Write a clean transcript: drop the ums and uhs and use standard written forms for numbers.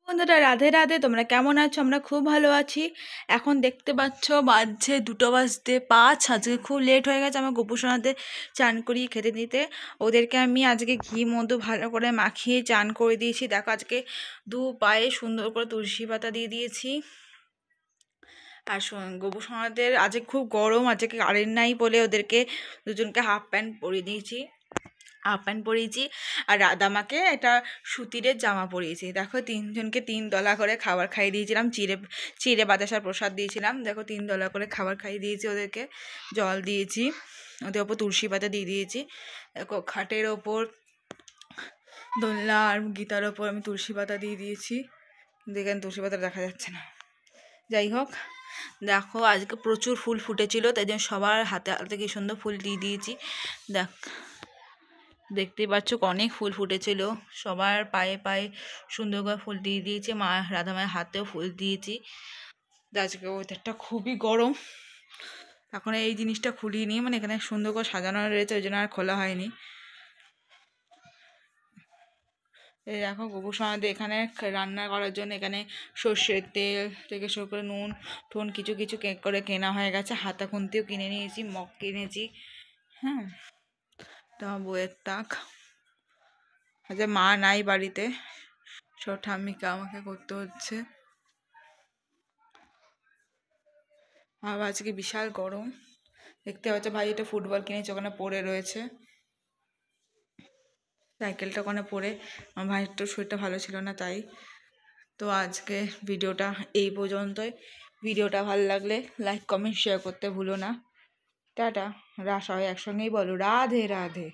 বন্ধুরা রাধে রাধে, তোমরা কেমন আছো? আমরা খুব ভালো আছি। এখন দেখতে পাচ্ছ বাজছে 2:05। আজকে খুব লেট হয়ে গেছে আমার গোপুসোনাদের চান করিয়ে খেতে দিতে। ওদেরকে আমি আজকে ঘি মধু ভালো করে মাখিয়ে চান করে দিয়েছি। দেখো আজকে দু পায়ে সুন্দর করে তুলসী পাতা দিয়ে দিয়েছি। আর গোপুসোনাদের আজকে খুব গরম, আজকে কারেন্ট নাই বলে ওদেরকে দুজনকে হাফ প্যান্ট পরিয়ে দিয়েছি। আর রাধামাকে একটা সুতিরের জামা পরিয়েছি। দেখো তিনজনকে 3 দলা করে খাবার খাইয়ে দিয়েছিলাম, চিড়ে বাতাসার প্রসাদ দিয়েছিলাম। দেখো 3 দলা করে খাবার খাইয়ে দিয়েছি, ওদেরকে জল দিয়েছি, ওদের ওপর তুলসী পাতা দিয়ে দিয়েছি। দেখো খাটের ওপর দোলনা আর গীতার ওপর আমি তুলসী পাতা দিয়ে দিয়েছি, কিন্তু এখানে তুলসী পাতা দেখা যাচ্ছে না। যাই হোক, দেখো আজকে প্রচুর ফুল ফুটেছিল, তাই জন্য সবার হাতে হাতে কি সুন্দর ফুল দিয়ে দিয়েছি। দেখতেই পাচ্ছ অনেক ফুল ফুটেছিল, সবার পায়ে পায়ে সুন্দর করে ফুল দিয়ে দিয়েছি। রাধা মায়ের হাতেও ফুল দিয়েছি। আজকে ওয়েদারটা খুবই গরম। এখন এই জিনিসটা খুলিনি, মানে এখানে সুন্দর করে সাজানো রয়েছে, ওই জন্য আর খোলা হয়নি। এই দেখো গোপুসোনাদের এখানে রান্না করার জন্য এখানে সর্ষের তেল থেকে শুরু করে নুন টুন কিছু কিছু করে কেনা হয়ে গেছে। হাতা খুন্তিও কিনে নিয়েছি, মগ কিনেছি। হ্যাঁ, তো আমার বইয়ের তাক। আচ্ছা, মা নাই বাড়িতে, সব ঠাম্মিকে আমাকে করতে হচ্ছে। আর আজকে বিশাল গরম। দেখতে পাচ্ছ ভাই এটা ফুটবল কিনেছে, ওখানে পড়ে রয়েছে, সাইকেলটা ওখানে পড়ে। আমার ভাইয়ের তো শরীরটা ভালো ছিল না, তাই। তো আজকে ভিডিওটা এই পর্যন্তই। ভিডিওটা ভালো লাগলে লাইক কমেন্ট শেয়ার করতে ভুলো না। টাটা। সবাই একসঙ্গেই বলো রাধে রাধে।